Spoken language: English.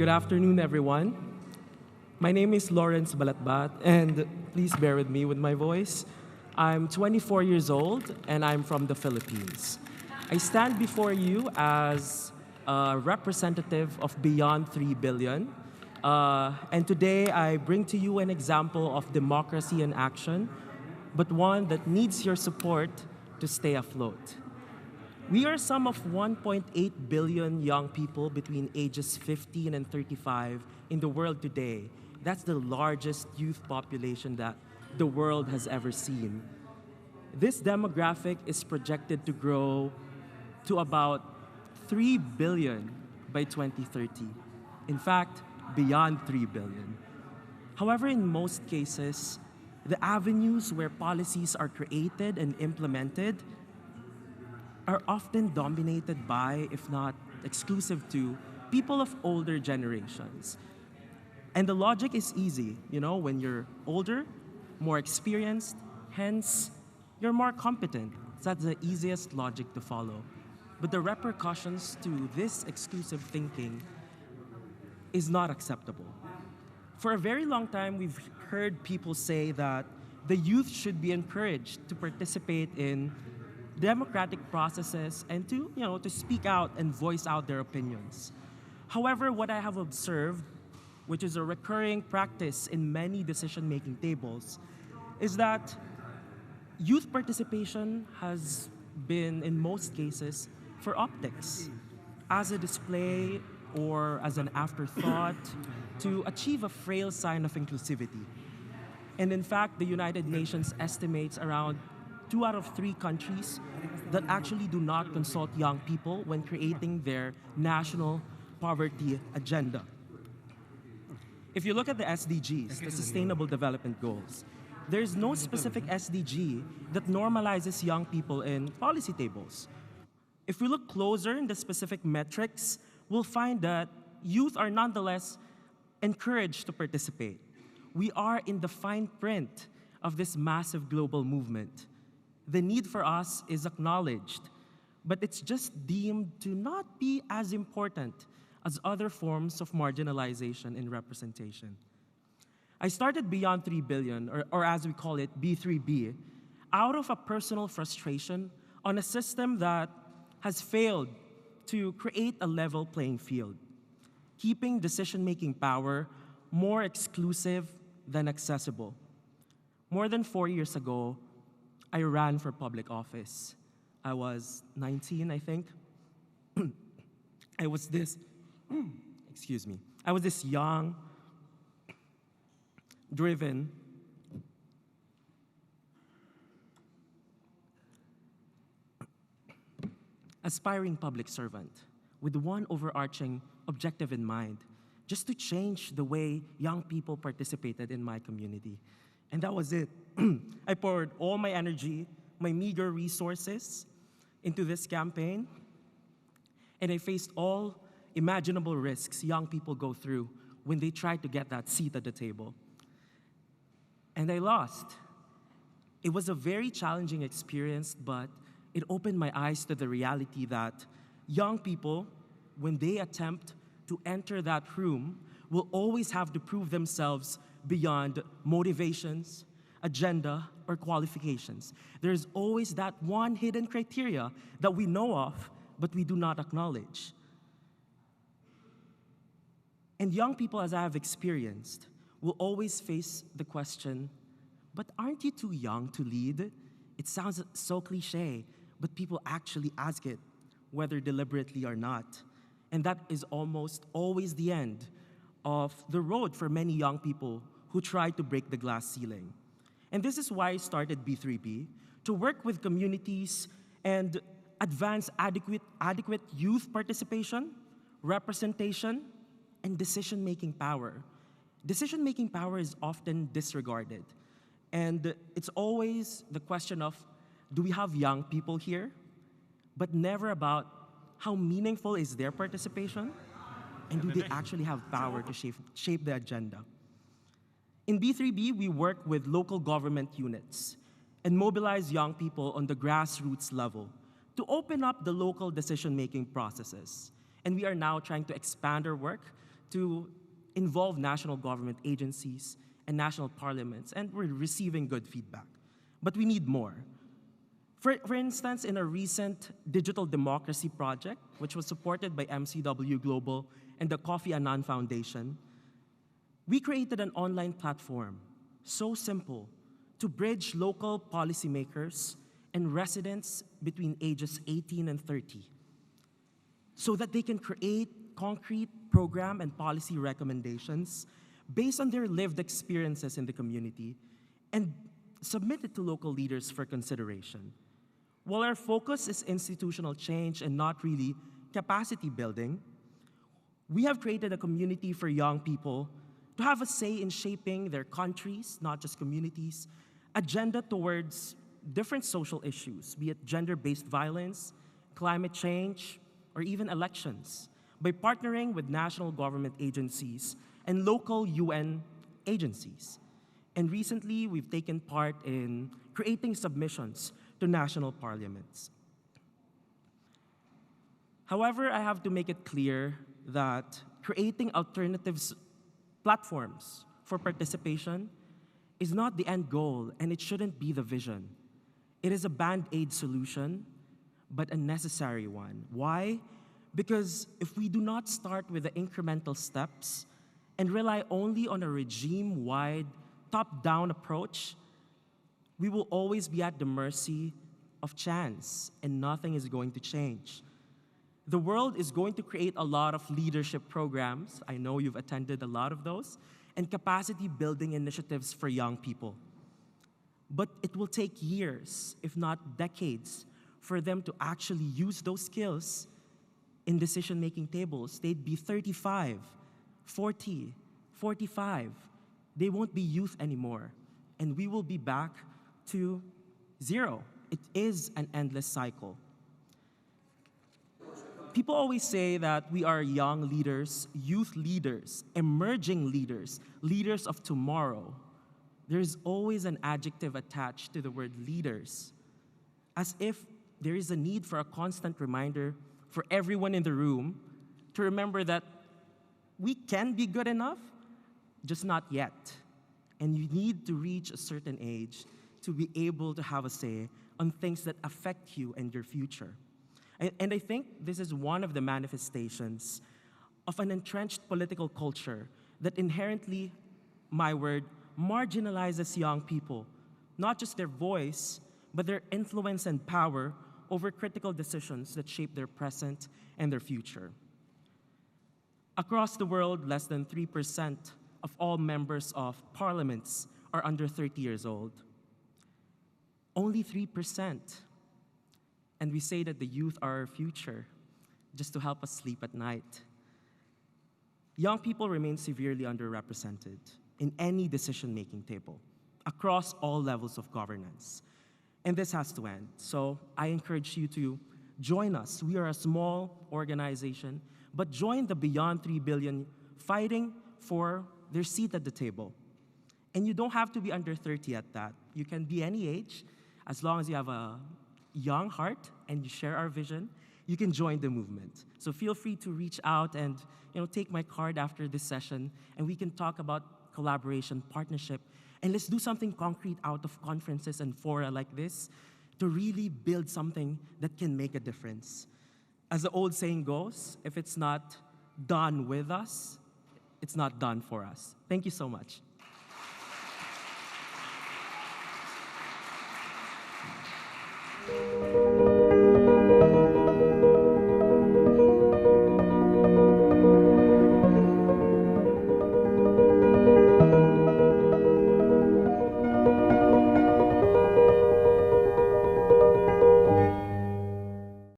Good afternoon, everyone. My name is Lourence Balatbat, and please bear with me with my voice. I'm 24 years old, and I'm from the Philippines. I stand before you as a representative of Beyond 3 Billion. And today, I bring to you an example of democracy in action, but one that needs your support to stay afloat. We are some of 1.8 billion young people between ages 15 and 35 in the world today. That's the largest youth population that the world has ever seen. This demographic is projected to grow to about 3 billion by 2030. In fact, beyond 3 billion. However, in most cases, the avenues where policies are created and implemented are often dominated by, if not exclusive to, people of older generations. And the logic is easy. When you're older, more experienced, hence, you're more competent. That's the easiest logic to follow. But the repercussions to this exclusive thinking is not acceptable. For a very long time, we've heard people say that the youth should be encouraged to participate in democratic processes and to speak out and voice out their opinions. However, what I have observed, which is a recurring practice in many decision-making tables, is that youth participation has been, in most cases, for optics, as a display or as an afterthought to achieve a frail sign of inclusivity. And in fact, the United Nations estimates around 2 out of 3 countries that actually do not consult young people when creating their national poverty agenda. If you look at the SDGs, the Sustainable Development Goals, there's no specific SDG that normalizes young people in policy tables. If we look closer in the specific metrics, we'll find that youth are nonetheless encouraged to participate. We are in the fine print of this massive global movement. The need for us is acknowledged, but it's just deemed to not be as important as other forms of marginalization and representation. I started Beyond 3 Billion, or as we call it, B3B, out of a personal frustration on a system that has failed to create a level playing field, keeping decision-making power more exclusive than accessible. More than 4 years ago, I ran for public office. I was 19, I think. I was this young, driven, aspiring public servant with one overarching objective in mind, just to change the way young people participated in my community. And that was it. I poured all my energy, my meager resources into this campaign, and I faced all imaginable risks young people go through when they try to get that seat at the table. And I lost. It was a very challenging experience, but it opened my eyes to the reality that young people, when they attempt to enter that room, will always have to prove themselves beyond motivations, agenda, or qualifications. There's always that one hidden criteria that we know of, but we do not acknowledge. And young people, as I have experienced, will always face the question, but aren't you too young to lead? It sounds so cliche, but people actually ask it, whether deliberately or not. And that is almost always the end of the road for many young people who try to break the glass ceiling. And this is why I started B3B, to work with communities and advance adequate youth participation, representation, and decision-making power. Decision-making power is often disregarded. And it's always the question of, do we have young people here? But never about how meaningful is their participation, and do they actually have power to shape the agenda? In B3B, we work with local government units and mobilize young people on the grassroots level to open up the local decision-making processes. And we are now trying to expand our work to involve national government agencies and national parliaments, and we're receiving good feedback. But we need more. For instance, in a recent digital democracy project, which was supported by MCW Global and the Kofi Annan Foundation, we created an online platform, so simple, to bridge local policymakers and residents between ages 18 and 30, so that they can create concrete program and policy recommendations based on their lived experiences in the community and submit it to local leaders for consideration. While our focus is institutional change and not really capacity building, we have created a community for young people to have a say in shaping their countries, not just communities, agenda towards different social issues, be it gender-based violence, climate change, or even elections, by partnering with national government agencies and local UN agencies. And recently, we've taken part in creating submissions to national parliaments. However, I have to make it clear that creating alternatives platforms for participation is not the end goal, and it shouldn't be the vision. It is a band-aid solution, but a necessary one. Why? Because if we do not start with the incremental steps and rely only on a regime-wide, top-down approach, we will always be at the mercy of chance, and nothing is going to change. The world is going to create a lot of leadership programs. I know you've attended a lot of those, and capacity building initiatives for young people. But it will take years, if not decades, for them to actually use those skills in decision-making tables. They'd be 35, 40, 45. They won't be youth anymore, and we will be back to zero. It is an endless cycle. People always say that we are young leaders, youth leaders, emerging leaders, leaders of tomorrow. There's always an adjective attached to the word leaders, as if there is a need for a constant reminder for everyone in the room to remember that we can be good enough, just not yet. And you need to reach a certain age to be able to have a say on things that affect you and your future. And I think this is one of the manifestations of an entrenched political culture that inherently, my word, marginalizes young people, not just their voice, but their influence and power over critical decisions that shape their present and their future. Across the world, less than 3% of all members of parliaments are under 30 years old. Only 3%. And we say that the youth are our future, just to help us sleep at night. Young people remain severely underrepresented in any decision-making table, across all levels of governance. And this has to end. So I encourage you to join us. We are a small organization, but join the Beyond 3 Billion fighting for their seat at the table. And you don't have to be under 30 at that. You can be any age, as long as you have a young heart and you share our vision, you can join the movement. So feel free to reach out and take my card after this session, and we can talk about collaboration, partnership, and let's do something concrete out of conferences and fora like this to really build something that can make a difference. As the old saying goes, if it's not done with us, it's not done for us. Thank you so much.